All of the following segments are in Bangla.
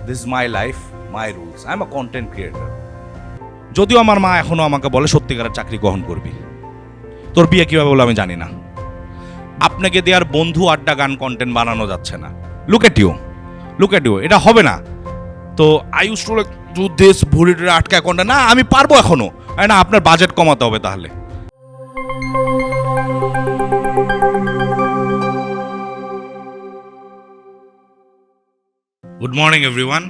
This is my life, my rules. I'm a content creator. যদিও আমার মা এখনো আমাকে বলে সত্যিকারের চাকরি গ্রহণ করবি, তোর বিয়ে কিভাবে বলে আমি জানি না, আপনাকে দেওয়ার বন্ধু আড্ডা গান কন্টেন্ট বানানো যাচ্ছে না, লুক এট ইউ, এটা হবে না। তো I use to like do this, ভুড়িটুড়ি আটকা কন্টেন্ট, না আমি পারবো এখনো, না আপনার বাজেট কমাতে হবে তাহলে। Good morning, everyone.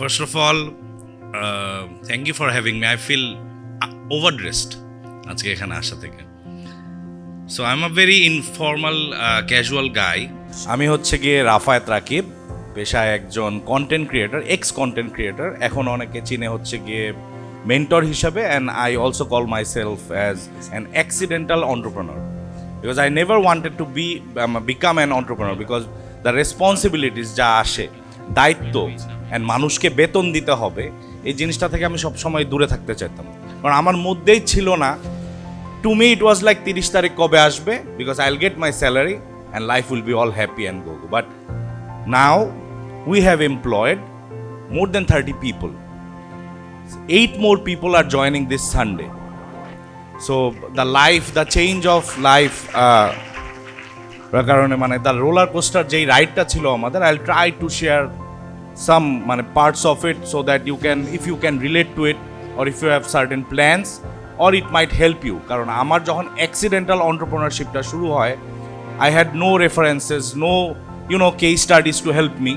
First of all, thank you for having me. I feel overdressed আজকে এখানে আসা থেকে। So I'm a very informal, casual guy. আমি হচ্ছে গিয়ে রাফায়েত রাকিব, পেশায় একজন content creator, x content creator. এখন অনেকে চিনে হচ্ছে গিয়ে মেন্টর হিসাবে, and I also call my self as an accidental entrepreneur because I never wanted to become an entrepreneur because the responsibilities যা আসে, দায়িত্ব অ্যান্ড মানুষকে বেতন দিতে হবে, এই জিনিসটা থেকে আমি সবসময় দূরে থাকতে চাইতাম, কারণ আমার মধ্যেই ছিল না। To me it was like 30 তারিখ কবে আসবে, because I will get my salary and life will be all happy and go. But now we have employed more than 30 people. 8 more people are joining this Sunday. So the change of life, কারণে মানে the roller coaster যেই রাইডটা ছিল আমাদের, I'll try to share some মানে parts of it so that if you can relate to it, or if you have certain plans, or it might help you. কারণ আমার যখন accidental entrepreneurshipটা শুরু হয়, I had no references, no case studies to help me.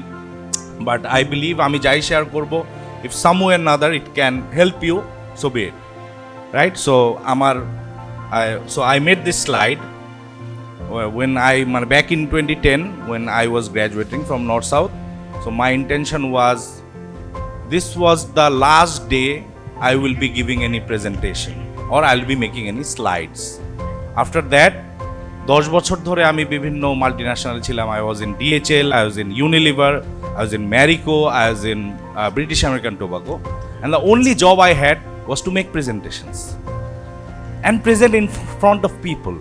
But I believe আমি যাই শেয়ার করব, if some way or another it can help you, so be it, right? So I made this slide when back in 2010 when I was graduating from North South. So my intention was, this was the last day I will be giving any presentation or I'll be making any slides. After that 10 বছর ধরে আমি বিভিন্ন মাল্টিন্যাশনাল ছিলাম। I was in DHL, I was in Unilever, I was in Marico, I was in British American Tobacco, and the only job I had was to make presentations and present in front of people,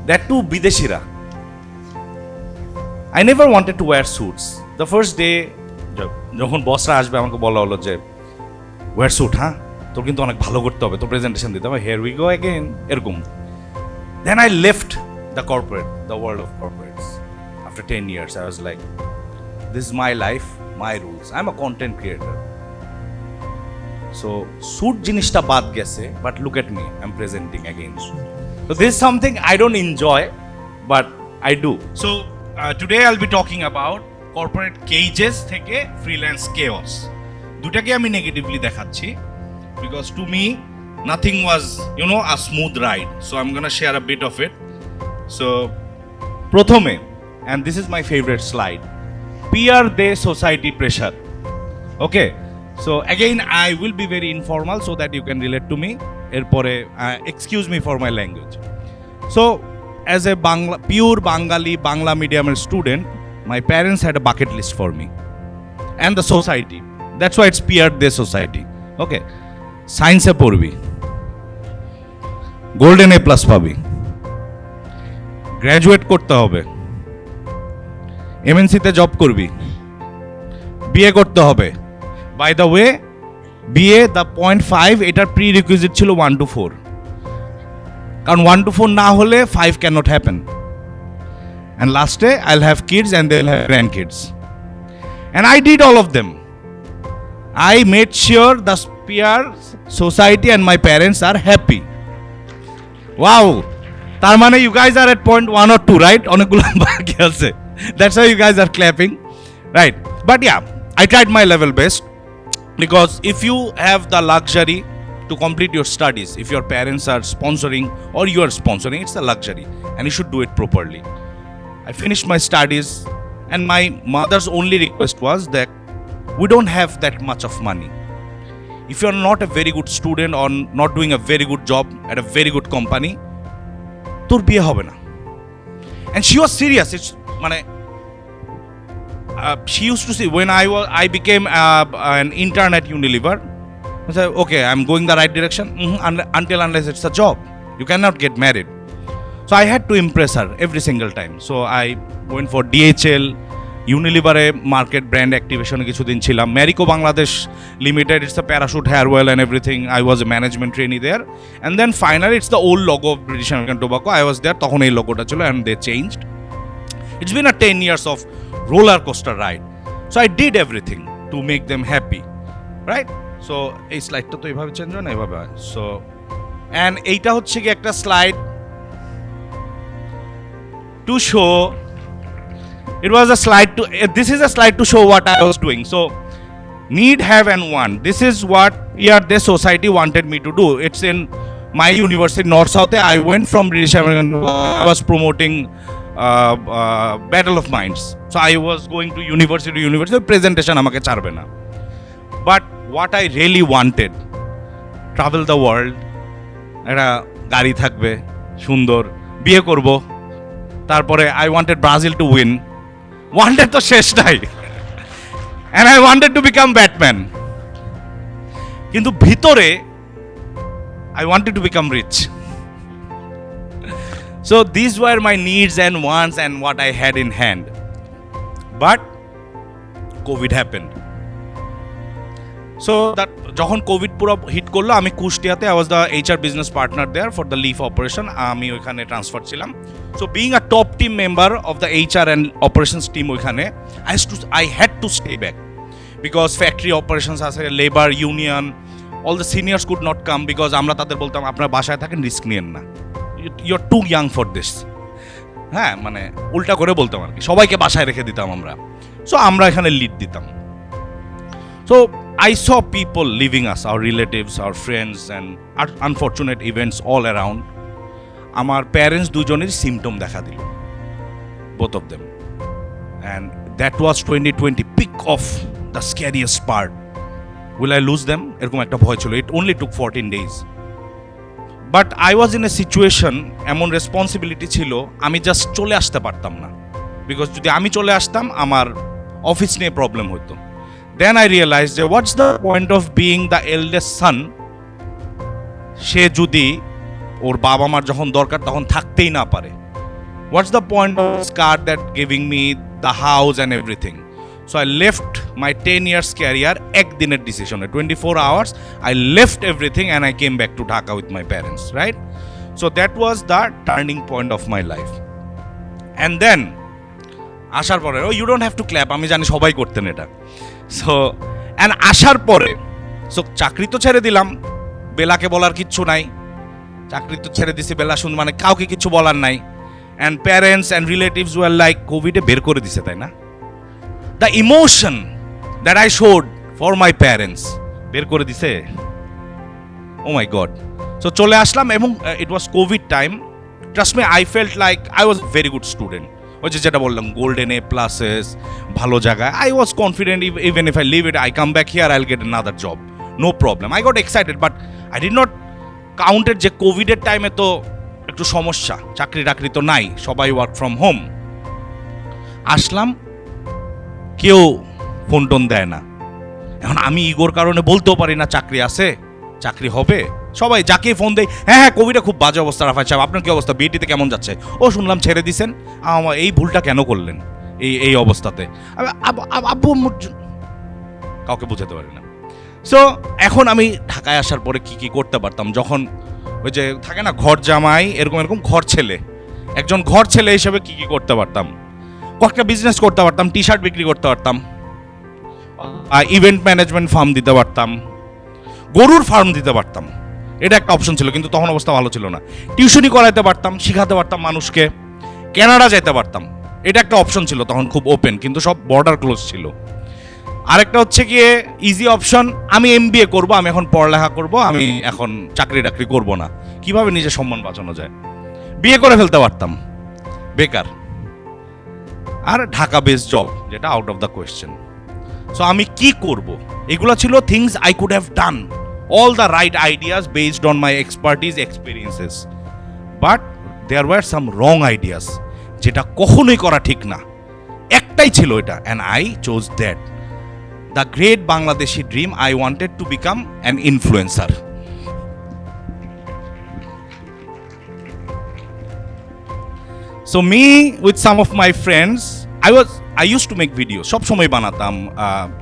that too bideshira. I never wanted to wear suits. The first day যখন বসরা আসবে আমাকে বলা হলো যে ওয়্যার স্যুট, হ্যাঁ তোর কিন্তু অনেক ভালো করতে হবে, তোর প্রেজেন্টেশন দিতে হবে, here we go again, এরকম। Then I left the world of corporates. After 10 years, I was like, this is my life, my rules. I'm a content creator. So, suit jinishta baad gese, but look at me, I'm presenting again. So, this is something I don't enjoy, but I do. So today I'll be talking about corporate cages থেকে freelance chaos. দুটাকে আমি নেগেটিভলি দেখাচ্ছি because to me nothing was, a smooth ride. So I'm gonna share a bit of it. So প্রথমে, and this is my favorite slide, peer day society pressure. Okay, so again I will be very informal so that you can relate to me. এরপরে excuse me for my language. So as a pure Bengali Bangla medium student, my parents had a bucket list for me and the society. That's why it's peer day society. Okay, science এ পড়বি, গোল্ডেন A+ পাবি, গ্র্যাজুয়েট করতে হবে, এমএনসিতে জব করবি, বিয়ে করতে হবে। বাই দ্য ওয়ে, বিয়ে দ্য 0.5 এটার প্রি রিকুইজিট ছিল 1 to 4, কারণ 1 to 4 না হলে 5 cannot happen. And last day I'll have kids and they'll have grandkids. And I did all of them. I made sure the peer society and my parents are happy. Wow, তার মানে you guys are at point 1 or 2, right? অনেকগুলো বাকি আছে, that's why you guys are clapping, right? But yeah, I tried my level best, because if you have the luxury to complete your studies, if your parents are sponsoring or you are sponsoring, it's a luxury and you should do it properly. I finished my studies and my mother's only request was that we don't have that much of money. If you are not a very good student or not doing a very good job at a very good company, তোর বিয়ে হবে না। And she was serious. It's she used to say, when I became an intern at Unilever, I said, okay, I'm going the right direction, unless it's a job. You cannot get married. So I had to impress her every single time. So I went for DHL, ইউনিলিভারে মার্কেট ব্র্যান্ড অ্যাক্টিভেশনে কিছুদিন ছিলাম, Marico Bangladesh limited, it's a Parachute hair oil and everything, I was a management trainee there, and then finally it's the old logo of British American Tobacco, I was there, তখন এই লোগোটা ছিল and they changed. It's been a 10 years of roller coaster ride. So I did everything to make them happy, right? So এই স্লাইডটা তো এইভাবে চেঞ্জ হয় না, এইভাবে হয়। সো অ্যান্ড এইটা হচ্ছে কি একটা slide to show, it was a slide to, this is a slide to show what I was doing. So need, have and want, this is what this society wanted me to do. It's in my university, North South. I went from British American, I was promoting battle of minds, so I was going to university presentation amake charbe na, but what I really wanted, travel the world, eta gari thakbe sundor, biye korbo, tarpore I wanted Brazil to win, wanted to shesh nai and I wanted to become Batman, kintu bhitore I wanted to become rich. So these were my needs and wants and what I had in hand. But COVID happened. So that যখন কোভিড পুরো হিট করলো, আমি কুষ্টিয়াতে, I was the HR business partner there for the leaf operation, আমি ওইখানে ট্রান্সফার ছিলাম। So being a top team member of the HR and operations team ওইখানে, I had to stay back because factory operations আছে, labor union, all the seniors could not come because আমরা তাদের বলতাম আপনারা বাসায় থাকেন, রিস্ক নিয়েন না, you're too young for this, হ্যাঁ, মানে উল্টা করে বলতাম আর কি, সবাইকে বাসায় রেখে দিতাম আমরা। সো আমরা এখানে লিড দিতাম। So I saw people leaving us, our relatives, our friends, and unfortunate events all around. আমার প্যারেন্টস দুজনের সিমটম দেখা দিল, both of them, and that was 2020, peak of the scariest part. Will I lose them? এরকম একটা ভয় ছিল। It only took 14 days. But I was in a situation, এমন রেসপন্সিবিলিটি ছিল, আমি জাস্ট চলে আসতে পারতাম না, বিকজ যদি আমি চলে আসতাম আমার অফিস নিয়ে প্রবলেম হতো। দেন আই রিয়েলাইজ যে what's the point of being the eldest son, সে যদি ওর বাবা মার যখন দরকার তখন থাকতেই না পারে, হোয়াটস the point of scar that giving me the house and everything. So I left my 10 years career, ekdiner decision, 24 hours, I left everything and I came back to Dhaka with my parents, right? So that was the turning point of my life. And then, ashar pore, oh you don't have to clap, ami jani shobai korten eta. So, and ashar pore, so chakri to ছেড়ে দিলাম, বেলাকে বলার কিচ্ছু নাই, চাকরি তো ছেড়ে দিছি, বেলা শুন মানে কাউকে কিছু বলার নাই, and parents and relatives were like, COVID এ বের করে দিছে, তাই না? The emotion that I showed for my parents, বের করে দিছে, oh my god. So চলে আসলাম এবং it was COVID time. Trust me, I felt like I was a very good student. ওই যেটা বললাম, golden A pluses, ভালো জায়গায়, I was confident even if I leave it, I come back here, I'll get another job, no problem. I got excited, but I did not count it যে কোভিডের টাইমে তো একটু সমস্যা, চাকরি টাকরি তো নাই, সবাই ওয়ার্ক ফ্রম হোম। আসলাম, কেউ ফোন টোন দেয় না। এখন আমি ইগোর কারণে বলতেও পারি না চাকরি আছে, চাকরি হবে, সবাই যাকে ফোন দেয়, হ্যাঁ হ্যাঁ কোভিডে খুব বাজে অবস্থা, রাফাত সাহেব আপনার কি অবস্থা, বিএটিতে কেমন যাচ্ছে, ও শুনলাম ছেড়ে দিছেন, এই ভুলটা কেন করলেন এই অবস্থাতে, আব্বু কাউকে বুঝাতে পারি না। সো এখন আমি ঢাকায় আসার পরে কি কি করতে পারতাম, যখন ওই যে থাকে না ঘর জামাই, এরকম ঘর ছেলে, একজন ঘর ছেলে হিসেবে কি কি করতে পারতাম, কয়েকটা বিজনেস করতে পারতাম, টি শার্ট বিক্রি করতে পারতাম, ইভেন্ট ম্যানেজমেন্ট ফার্ম দিতে পারতাম, গরুর ফার্ম দিতে পারতাম, এটা একটা অপশন ছিল, কিন্তু তখন অবস্থা ভালো ছিল না। টিউশনি করাইতে পারতাম, শিখাতে পারতাম মানুষকে, কানাডা যেতে পারতাম, এটা একটা অপশন ছিল তখন খুব ওপেন, কিন্তু সব বর্ডার ক্লোজ ছিল। আরেকটা হচ্ছে গিয়ে ইজি অপশন, আমি MBA করব, আমি এখন পড়ালেখা করব, আমি এখন চাকরি টাকরি করব না, কিভাবে নিজের সম্মান বাঁচানো যায়, বিয়ে করে ফেলতে পারতাম, বেকার, আর ঢাকা বেস জব যেটা out of the question. So আমি কি করব, এগুলো ছিল things I could have done, all the right ideas based on my expertise experiences, but there were some wrong ideas, যেটা কখনোই করা ঠিক না, একটাই ছিল এটা, and I chose that, the great Bangladeshi dream, I wanted to become an influencer. So me with some of my friends, I use to make video, সবসময় বানাতাম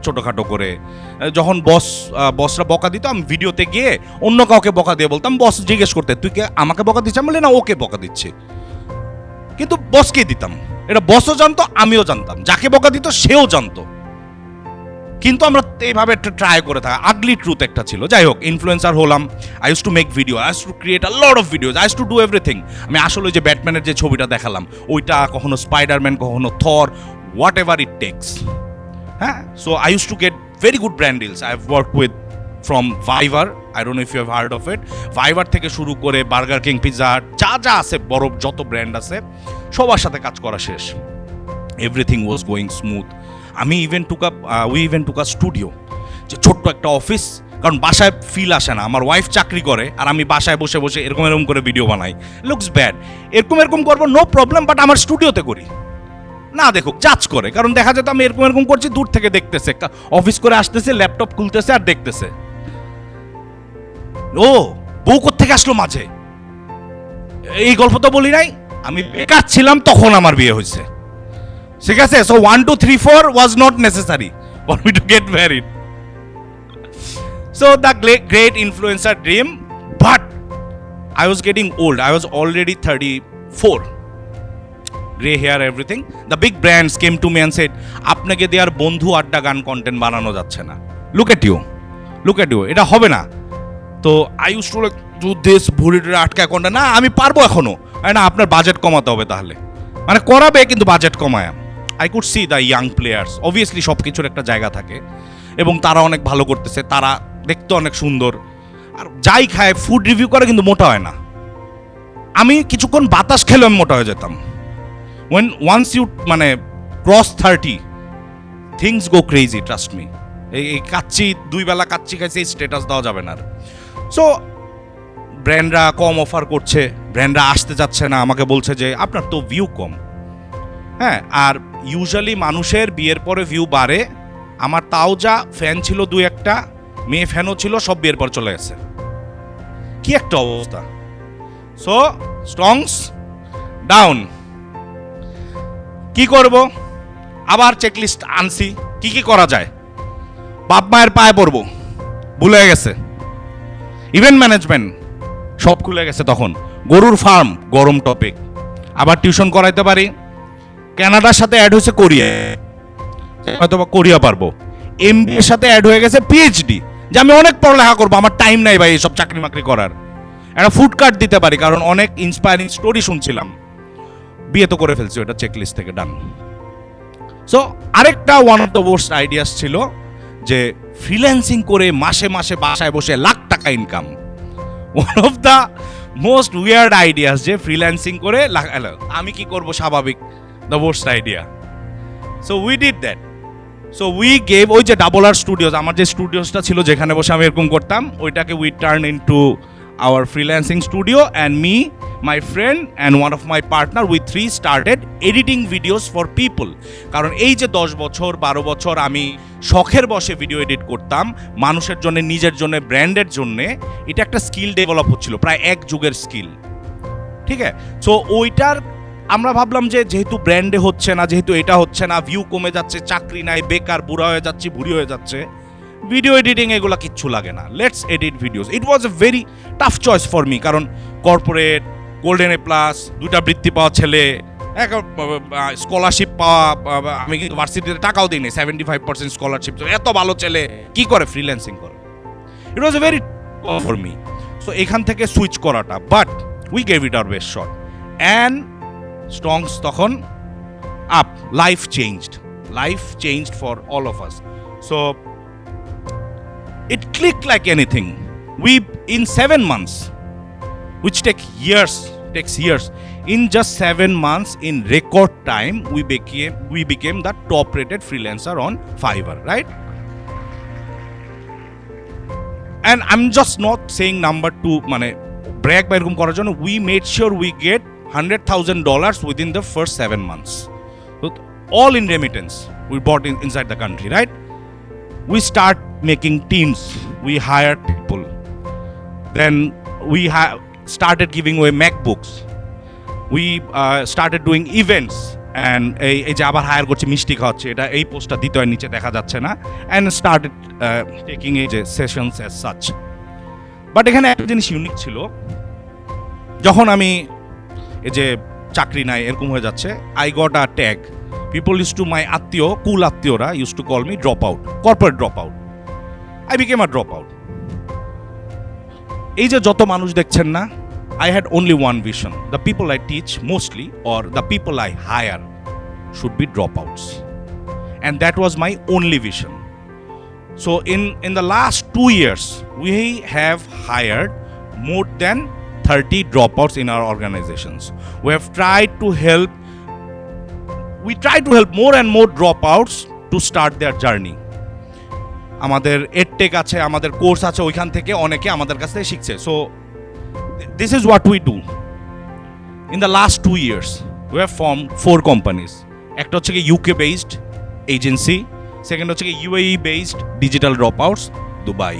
ছোটোখাটো করে। যখন বসরা বকা দিত, আমি ভিডিওতে গিয়ে অন্য কাউকে বকা দিয়ে বলতাম, বস জিজ্ঞেস করতে তুই কে আমাকে বকা দিচ্ছি, আমি বলি না ওকে বকা দিচ্ছি, কিন্তু বসকে দিতাম। এটা বসও জানতো, আমিও জানতাম, যাকে বকা দিত সেও জানতো, কিন্তু আমরা এইভাবে একটা ট্রাই করে থাকা আগলি ট্রুথ একটা ছিল। যাই হোক, ইনফ্লুয়েন্সার হলাম, I use to make video, I use to create a lot of videos, I use to do everything. আমি আসলে যে ব্যাটম্যানের যে ছবিটা দেখালাম ওইটা, কখনো স্পাইডারম্যান, কখনো Thor, whatever it takes. হ্যাঁ, so I use to get very good brand deals. I have work with from Viber, I don't know if you have heard of it. Viber থেকে শুরু করে বার্গার কিং, পিৎজা হাট, যা যা আছে বড় যত ব্র্যান্ড আছে সবার সাথে কাজ করা শেষ। Everything was going smooth. We even took a studio, যে ছোট্ট একটা অফিস, কারণ বাসায় ফিল আসে না। আমার ওয়াইফ চাকরি করে আর আমি বাসায় বসে বসে এরকম করে ভিডিও বানাই, লুকস ব্যাড। এরকম করবো, নো প্রবলেম, বাট আমার স্টুডিওতে করি না, দেখুক জাজ করে। কারণ দেখা যেত আমি এরকম করছি, দূর থেকে দেখতেছে, অফিস করে আসতেছে, ল্যাপটপ খুলতেছে আর দেখতেছে, ও বউ কোত্থেকে আসলো মাঝে। এই গল্প তো বলি নাই, আমি বেকার ছিলাম তখন আমার বিয়ে হয়েছে, ঠিক আছে? So 1 2 3 4 was not necessary for me to get married. So the great influencer dream, but I was getting old. I was already 34. Gray hair, everything. The big brands came to me and said, আপনাকে দেয়ার বন্ধু আড্ডা গান কন্টেন্ট বানানো যাচ্ছে না। Look at you. এটা হবে না। তো I used to like do this, ভুড়িটা আটকায় কন্টেন্ট, না আমি পারবো এখনো। না, আপনার বাজেট কমাতে হবে তাহলে। মানে করাবে কিন্তু বাজেট কমায়। I could see the young players, obviously সব কিছুর একটা জায়গা থাকে, এবং তারা অনেক ভালো করতেছে, তারা দেখতে অনেক সুন্দর, আর যাই খায় ফুড রিভিউ করে কিন্তু মোটা হয় না। আমি কিছুক্ষণ বাতাস খেলে আমি মোটা হয়ে যেতাম। ওয়ান্স ইউ মানে ক্রস 30, থিংস গো ক্রেজি, ট্রাস্ট মি। এই কাচ্চি, 2 বেলা কাচ্চি খাইছে, এই স্ট্যাটাস দেওয়া যাবে না। সো ব্র্যান্ডরা কম অফার করছে, ব্র্যান্ডরা আসতে যাচ্ছে না, আমাকে বলছে যে আপনার তো ভিউ কম। হ্যাঁ, আর ইউজুয়ালি মানুষের বিয়ের পরে ভিউ বাড়ে। আমার তাও যা ফ্যান ছিল 2-1টা, মেয়ে ফ্যানও ছিল, সব বিয়ের পর চলে গেছে। কি একটা অবস্থা। সো স্ট্রংস ডাউন, কি করব? আবার চেকলিস্ট আনছি, কি করা যায়। বাপ মায়ের পায়ে পড়বো, ভুলে গেছে। ইভেন্ট ম্যানেজমেন্ট সব খুলে গেছে তখন। গরুর ফার্ম গরম টপিক, আবার টিউশন করাইতে পারি। কানাডার সাথে অ্যাড হয়েছে কোরিয়া, হয়তো বা কোরিয়া পারবো। এমবিএর সাথে অ্যাড হয়ে গেছে পিএইচডি, যে আমি অনেক পড়ালেখা করবো, আমার টাইম নাই ভাই এইসব চাকরি মাকরি করার। একটা ফুড কার্ট দিতে পারি, কারণ অনেক ইন্সপায়ারিং স্টোরি শুনছিলাম। বিয়ে তো করে ফেলছি, ওটা চেকলিস্ট থেকে ডান। সো আরেকটা one of the worst ideas ছিল যে ফ্রিল্যান্সিং করে মাসে মাসে বাসায় বসে লাখ টাকা income. One of the most weird ideas, যে ফ্রিল্যান্সিং করে আমি কি করব, স্বাভাবিক, the worst idea. So we did that. So we gave, ওই যে ডাবল আর স্টুডিওস, আমার যে স্টুডিওসটা ছিল যেখানে বসে আমি এরকম করতাম, ওইটাকে we turn into our freelancing studio, and me, my friend and one of my partner, we 3 started editing videos for people. কারণ এই যে 10 বছর 12 বছর আমি শখের বসে ভিডিও এডিট করতাম মানুষের জন্য, নিজের জন্য, ব্র্যান্ডের জন্য, এটা একটা স্কিল ডেভেলপ হচ্ছিল, প্রায় এক যুগের স্কিল। ঠিক আছে? সো ওইটার আমরা ভাবলাম যে যেহেতু ব্র্যান্ডে হচ্ছে না, যেহেতু এটা হচ্ছে না, ভিউ কমে যাচ্ছে, চাকরি নাই, বেকার, বুড়া হয়ে যাচ্ছি, বুড়ি হয়ে যাচ্ছে, ভিডিও এডিটিং এগুলো কিচ্ছু লাগে না, let's edit videos. It was a very tough choice for me, কারণ কর্পোরেট, গোল্ডেন এ প্লাস, 2টা বৃত্তি পাওয়া ছেলে, স্কলারশিপ পাওয়া, আমি কিন্তু ভার্সিটিতে টাকাও দিইনি, 75% স্কলারশিপ, এত ভালো ছেলে কি করে ফ্রিল্যান্সিং করে। It was a very for me. So এখান থেকে সুইচ করাটা, but we gave it our best shot, and strongs তখন up, life changed for all of us. So it clicked like anything. We, in 7 months, which takes years, in just 7 months, in record time, we became the top rated freelancer on Fiverr, right? And I'm just not saying number to মানে brag by এরকম করার জন্য, we made sure we get $100,000 within the first 7 months. So all in remittance we bought inside the country, right? We start making teams, we hired people, then we started giving away MacBooks, we started doing events, and এই যে আবার হায়ার করছে মিষ্টি খাওয়াচ্ছে, এটা এই পোস্টটা দ্বিতীয় নিচে দেখা যাচ্ছে না, অ্যান্ড স্টার্টেড টেকিং এই যে সেশনস অ্যাজ সাচ। বাট এখানে একটা জিনিস ইউনিক ছিল, যখন আমি এই যে চাকরি নাই এরকম হয়ে যাচ্ছে, I got a tag, people use to my আত্মীয়, কুল আত্মীয়রা use to call me drop out, corporate drop out. I became a drop out. এই যে যত মানুষ দেখছেন না, I had only one vision. The people I teach mostly, or the people I hire, should be dropouts. And that was my only vision. So in the last 2 years, we have hired more than 30 dropouts in our organizations. We try to help more and more dropouts to start their journey. আমাদের এডটেক আছে, আমাদের কোর্স আছে, ওইখান থেকে অনেকে আমাদের কাছ থেকে শিখছে। So this is what we do. In the last 2 years, we have formed 4 companies. একটা হচ্ছে কি UK based agency, সেকেন্ড হচ্ছে কি UAE based digital dropouts Dubai,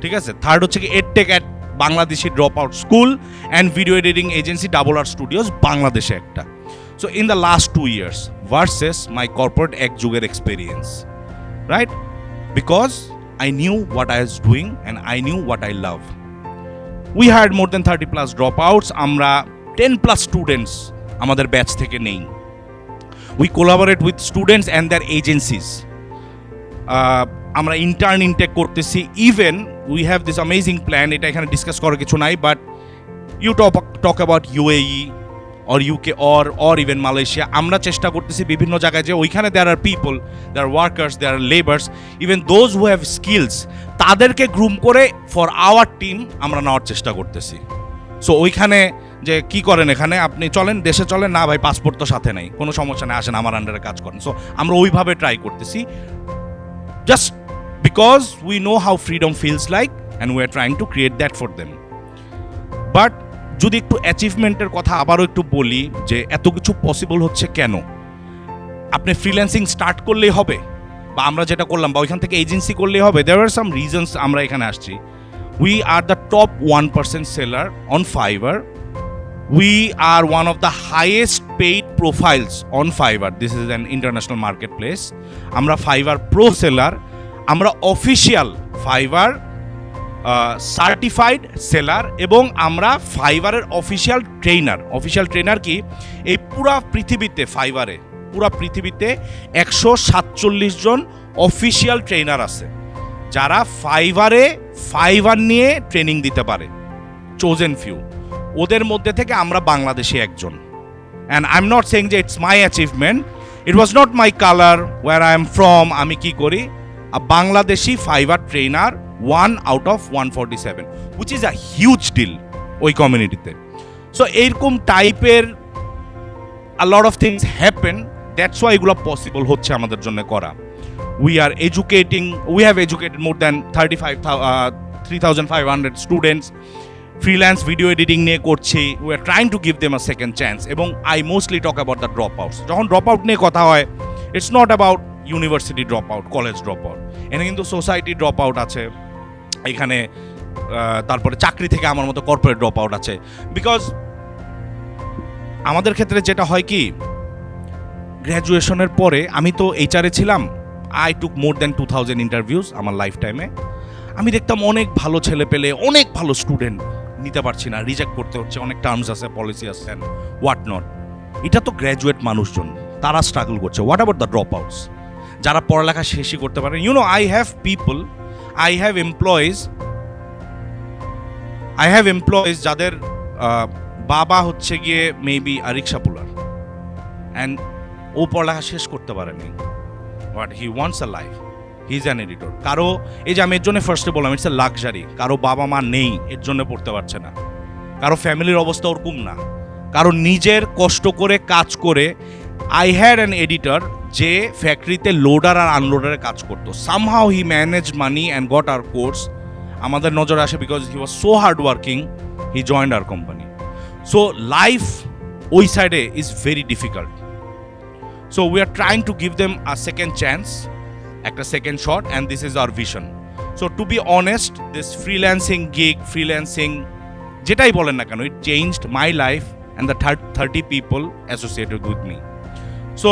ঠিক আছে। থার্ড হচ্ছে কি edtech at Bangladeshi dropout school and video editing agency RR Studios বাংলাদেশে একটা। So in the last 2 years versus my corporate এক যুগের experience, right? Because I knew what I was doing and I knew what I love. We hired more than 30 plus dropouts. আমরা 10 plus students আমাদের ব্যাচ থেকে নেই। We collaborate with students and their agencies. আমরা ইন্টার্ন ইনটেক করতেছি। Even we have this amazing plan, এটা এখানে ডিসকাস করার কিছু নাই, but you talk about UAE or UK or even Malaysia, আমরা চেষ্টা করতেছি বিভিন্ন জায়গায় যে ওইখানে there are people, there are workers, there are laborers, even those who have skills, তাদেরকে গ্রুম করে ফর আওয়ার টিম আমরা নেওয়ার চেষ্টা করতেছি। সো ওইখানে যে কি করেন, এখানে আপনি চলেন, দেশে চলেন না ভাই, পাসপোর্ট তো সাথে নেই, কোনো সমস্যা নেই, আসেন আমার আন্ডারে কাজ করেন। সো আমরা ওইভাবে ট্রাই করতেছি, just because we know how freedom feels like and we are trying to create that for them. But যদি একটু অ্যাচিভমেন্টের কথা আবারও একটু বলি, যে এত কিছু পসিবল হচ্ছে কেন? আপনি ফ্রিল্যান্সিং স্টার্ট করলেই হবে, বা আমরা যেটা করলাম, বা ওইখান থেকে এজেন্সি করলেই হবে? দেয়ার আর সাম রিজনস আমরা এখানে আসছি। We are the top 1% seller on fibre. We are one of the highest paid profiles on fibre. This is an international market place. আমরা ফাইবার প্রো সেলার, আমরা অফিসিয়াল ফাইবার সার্টিফাইড সেলার, এবং আমরা ফাইবারের অফিসিয়াল ট্রেনার। অফিসিয়াল ট্রেনার কি, এই পুরা পৃথিবীতে, ফাইবারে পুরা পৃথিবীতে 147 জন অফিসিয়াল ট্রেনার আছে যারা ফাইবার নিয়ে ট্রেনিং দিতে পারে, চোজেন ফিউ। ওদের মধ্যে থেকে আমরা বাংলাদেশি একজন। And I am not saying যে it's my achievement, it was not my colour where I am from. আমি কি করি, Bangladeshi Fiverr trainer 1 out of 147, which is a huge deal ওই কমিউনিটিতে। সো এইরকম টাইপের a lot of things happen, that's why এগুলো পসিবল হচ্ছে আমাদের জন্য করা। We have educated more than 3,500 students. Freelance video editing নিয়ে করছি। We are trying to give them a second chance. এবং I mostly talk about the dropouts. যখন ড্রপ আউট নিয়ে কথা হয়, it's not about university drop out, college drop out, এখানে কিন্তু সোসাইটি ড্রপ আউট আছে এখানে, তারপরে চাকরি থেকে আমার মতো কর্পোরেট ড্রপ আউট আছে। বিকজ আমাদের ক্ষেত্রে যেটা হয় কি, গ্র্যাজুয়েশনের পরে আমি তো এইচআরে ছিলাম, I took more than 2000 interviews আমার লাইফ টাইমে। আমি দেখতাম অনেক ভালো ছেলে পেলে, অনেক ভালো স্টুডেন্ট, নিতে পারছি না, রিজেক্ট করতে হচ্ছে, অনেক টার্মস আছে, পলিসি আছে, হোয়াট নট। এটা তো গ্র্যাজুয়েট মানুষজন, তারা স্ট্রাগল করছে। What about the drop outs, যারা পড়ালেখা শেষই করতে পারে? আই হ্যাভ এমপ্লয়িজ যাদের বাবা হচ্ছে গিয়ে মেবি রিক্সা পুলার, অ্যান্ড ও পড়ালেখা শেষ করতে পারেনি, but he wants a life, he is an editor. কারো, এই যে আমি এর জন্য ফার্স্টে বললাম, ইটস এ লাক্সারি। কারো বাবা মা নেই, এর জন্য পড়তে পারছে না। কারো ফ্যামিলির অবস্থা ওরকম না, কারো নিজের কষ্ট করে কাজ করে। আই হ্যাড অ্যান এডিটর যে ফ্যাক্টরিতে লোডার আর আনলোডারে কাজ করতো। Somehow he managed money and got our course. আমাদের নজরে আসে because he was so hard working, he joined our company. So life ওই সাইডে is very difficult. So we are trying to give them a second chance, একটা second shot, and this is our vision. So to be honest, this freelancing যেটাই বলেন না কেন, it changed my life and the 30 people associated with me. So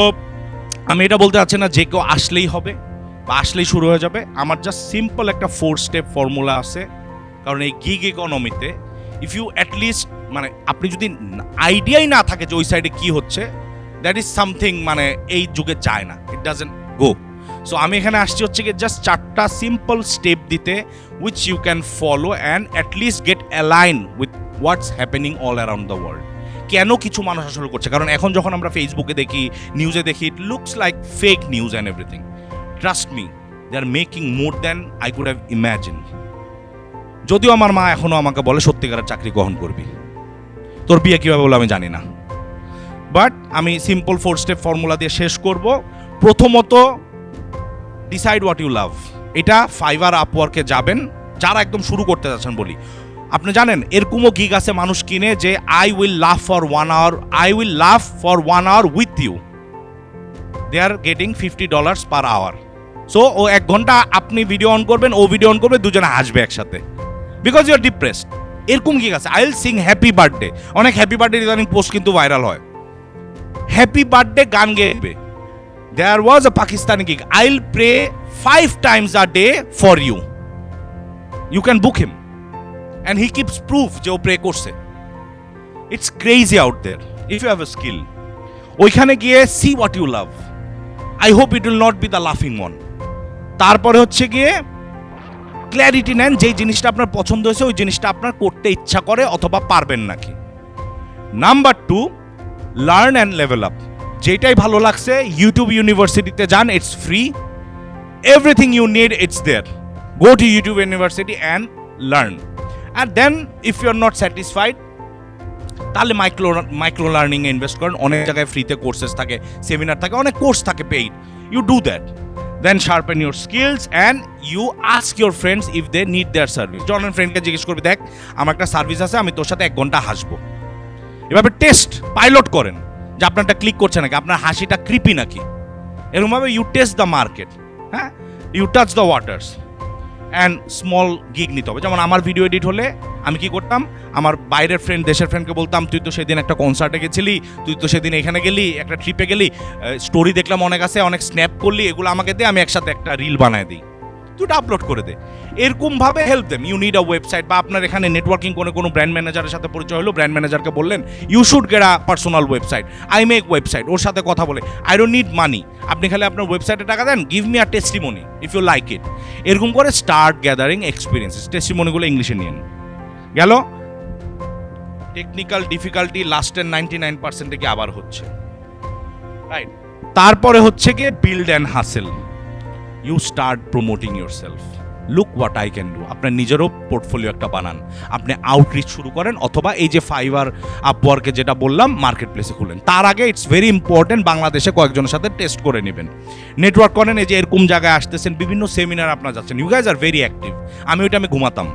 আমি এটা বলতে চাচ্ছি না যে কেউ আসলেই হবে বা আসলেই শুরু হয়ে যাবে। আমার জাস্ট সিম্পল একটা 4 স্টেপ ফর্মুলা আছে, কারণ এই গিগ ইকোনমিতে ইফ ইউ অ্যাটলিস্ট মানে আপনি যদি আইডিয়াই না থাকে যে ওই সাইডে কি হচ্ছে, দ্যাট ইজ সামথিং মানে এই যুগে যায় না, ইট ডাজেন্ট গো। সো আমি এখানে আসছি হচ্ছে কি জাস্ট 4টা সিম্পল স্টেপ দিতে which you can follow and at least get align with what's happening all around the world. কেন কিছু মানুষ আসলে করছে, কারণ এখন যখন আমরা ফেসবুকে দেখি, নিউজে দেখি, it looks like fake news and everything. Trust me, they are making more than I could have imagine. যদিও আমার মা এখনও আমাকে বলে সত্যিকারের চাকরি গ্রহণ করবি, তোর বিয়ে কীভাবে বলে আমি জানি না, বাট আমি সিম্পল 4 স্টেপ ফর্মুলা দিয়ে শেষ করব। প্রথমত, ডিসাইড হোয়াট ইউ লাভ। এটা ফাইবার আপওয়ার্কে যাবেন যারা একদম শুরু করতে যাচ্ছেন বলি। আপনি জানেন এরকমও গিগ আছে মানুষ কিনে যে I will love for 1 hour, I will love for 1 hour with you, they are getting $50 per hour. So ও 1 ঘন্টা আপনি ভিডিও অন করবেন, ও ভিডিও অন করবে, দুজনে হাসবে একসাথে, বিকজ ইউ আর ডিপ্রেসড। এরকম গিগ আছে। I will sing happy birthday, অনেক হ্যাপি বার্থডে ইদানিং পোস্ট কিন্তু ভাইরাল হয়, হ্যাপি বার্থডে গান গেয়ে। There was a Pakistani gig. I'll pray 5 times a day for you. You can book him. And he keeps proof যে ও প্রে করছে। It's crazy out there. If you have a skill. ওইখানে গিয়ে see what you love. I hope it will not be the laughing one. তারপরে হচ্ছে গিয়ে ক্ল্যারিটি নেন যে জিনিসটা আপনার পছন্দ হয়েছে, ওই জিনিসটা আপনার করতে ইচ্ছা করে অথবা পারবেন নাকি। Number 2, learn and level up. যেটাই ভালো লাগছে ইউটিউব ইউনিভার্সিটিতে যান, it's free, everything you need it's there. Go to YouTube university and learn. And then if you are not satisfied, তাহলে মাইক্রো লার্নিংয়ে ইনভেস্ট করেন। অনেক জায়গায় ফ্রিতে কোর্সেস থাকে, সেমিনার থাকে, অনেক কোর্স থাকে paid, you do that. Then sharpen your skills and you ask your friends if they need their service. জনের ফ্রেন্ডকে জিজ্ঞেস করবি, দেখ আমার একটা সার্ভিস আছে, আমি তোর সাথে 1 ঘন্টা হাসবো। এভাবে টেস্ট পাইলট করেন যে আপনারটা ক্লিক করছে নাকি, আপনার হাসিটা ক্রিপি নাকি। এরকমভাবে ইউ টেস্ট দ্য মার্কেট, হ্যাঁ, you touch the waters and small gig নিতে হবে। যেমন আমার ভিডিও এডিট হলে আমি কি করতাম, আমার বাইরের ফ্রেন্ড, দেশের ফ্রেন্ডকে বলতাম, তুই তো সেদিন একটা কনসার্টে গেছিলি, তুই তো সেদিন এখানে গেলি, একটা ট্রিপে গেলি, স্টোরি দেখলাম অনেক আছে, অনেক স্ন্যাপ করলি, এগুলো আমাকে দে, আমি একসাথে একটা রিল বানায় দিই, তুই এটা আপলোড করে দে। এরকমভাবে help them. You need a website, বা আপনার এখানে নেটওয়ার্কিং করে কোনো ব্র্যান্ড ম্যানেজারের সাথে পরিচয় হলো, ব্র্যান্ড ম্যানেজারকে বললেন you should get a personal website, I make website, ওর সাথে কথা বলে, আই ডোন্ট নিড মানি, আপনি খালি আপনার ওয়েবসাইটে টাকা দেন, give me a testimony if you like it. এরকম করে স্টার্ট গ্যাদারিং এক্সপিরিয়েন্সেস। টেস্টিমনিগুলো ইংলিশে নিয়ে গেল। টেকনিক্যাল ডিফিকাল্টি লাস্টের 99% কি আবার হচ্ছে, রাইট। তারপরে হচ্ছে গিয়ে build and hustle. You start promoting your self, look what I can do. আপনার নিজেরও পোর্টফোলিও একটা বানান, আপনি আউটরিচ শুরু করেন, অথবা এই যে ফাইবার আপওয়ার্কে যেটা বললাম মার্কেট প্লেসে খুলেন। তার আগে ইটস ভেরি ইম্পর্টেন্ট বাংলাদেশে কয়েকজনের সাথে টেস্ট করে নেবেন, নেটওয়ার্ক করেন। এই যে এরকম জায়গায় আসতেছেন, বিভিন্ন সেমিনার আপনার যাচ্ছেন, you guys are very active. আমি ঘুমাতাম,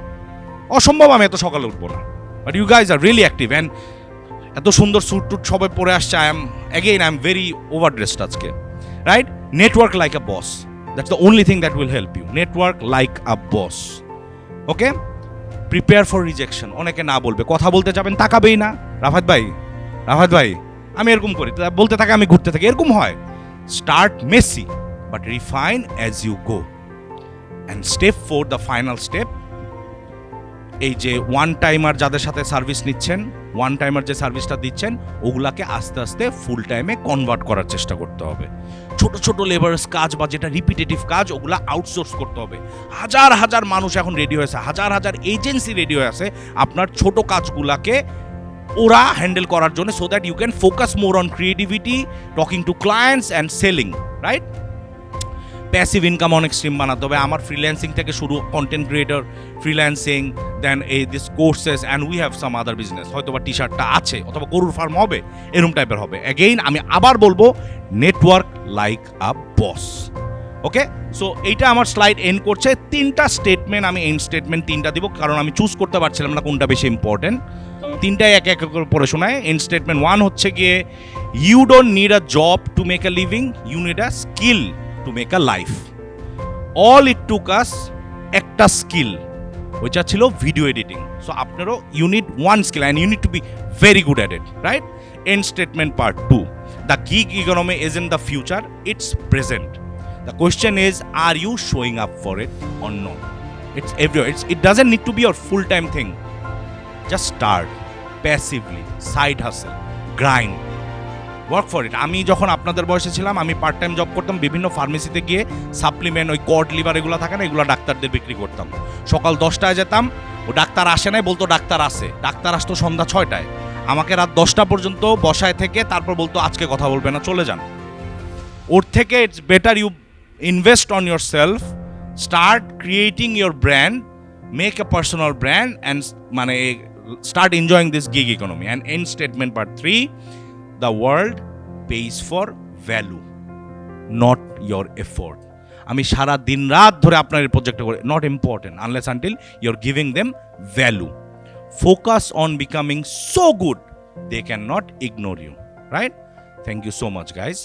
অসম্ভব আমি এত সকালে উঠবো না, but you guys are really active and এত সুন্দর স্যুট টুট সবাই পরে আসছে। I am very overdressed আজকে, right. Network like a boss, that's the only thing that will help you. Network like a boss. Okay? Prepare for rejection. অনেকে না বলবে, কথা বলতে যাবেন তাকাবেই না। রাফাত ভাই আমি এরকম করি, বলতে থাকে, আমি ঘুরতে থাকি, এরকম হয়। Start messy but refine as you go. And step 4, the final step, এই যে ওয়ান টাইমার যাদের সাথে সার্ভিস নিচ্ছেন, ওয়ান টাইমার যে সার্ভিসটা দিচ্ছেন, ওগুলাকে আস্তে আস্তে ফুল টাইমে কনভার্ট করার চেষ্টা করতে হবে। ছোট ছোট লেবার্স কাজ বা যেটা রিপিটেটিভ কাজ, ওগুলা আউটসোর্স করতে হবে। হাজার হাজার মানুষ এখন রেডি হয়েছে, হাজার হাজার এজেন্সি রেডি হয়ে আছে আপনার ছোট কাজগুলাকে ওরা হ্যান্ডেল করার জন্য, so that you can focus more on creativity, talking to clients and selling, right. Passive income অনেক স্ট্রিম বানাতে হবে। আমার ফ্রিল্যান্সিং থেকে শুরু, content creator, freelancing, then this courses and we have some other business. হয়তো বা টি শার্টটা আছে, অথবা গরুর ফার্ম হবে, এরকম টাইপের হবে। অ্যাগেইন আমি আবার বলবো, network like a boss. Okay, so এইটা আমার স্লাইড এন্ড করছে। 3টা স্টেটমেন্ট, আমি এন্ড স্টেটমেন্ট 3টা দিব, কারণ আমি চুজ করতে পারছিলাম না কোনটা বেশি ইম্পর্টেন্ট। 3টাই এক এক করে পড়ে শোনায়। এন্ড স্টেটমেন্ট 1 হচ্ছে গিয়ে, you don't need a job to make a living, you need a skill to make a life. All it took us একটা স্কিল, ওইটা ছিল ভিডিও এডিটিং। সো আপনারও you need one skill and you need to be very good at it, right. And statement part 2, The gig economy isn't the future, it's present. The question is, are you showing up for it or not? It's everywhere. It doesn't need to be your full-time thing. Just start passively, side hustle, grind, work for it. আমি যখন আপনাদের বয়সে ছিলাম, আমি পার্ট টাইম জব করতাম, বিভিন্ন ফার্মেসিতে গিয়ে সাপ্লিমেন্ট, ওই কড লিভার এগুলো থাকে না, এগুলো ডাক্তারদের বিক্রি করতাম। সকাল 10টায় যেতাম, ও ডাক্তার আসে নাই, বলতো ডাক্তার আসে, ডাক্তার আসতো সন্ধ্যা 6টায়, আমাকে রাত 10টা পর্যন্ত বসায় থেকে তারপর বলতো আজকে কথা বলবে না, চলে যান। ওর থেকে it's better you invest on your self, start creating your brand, make a personal brand and মানে start enjoying this gig economy. And end statement part 3, the world pays for value, not your effort. আমি সারা দিন রাত ধরে আপনার এই প্রজেক্টটা করে, not important unless until you're giving them value. Focus on becoming so good they cannot ignore you, right? Thank you so much, guys.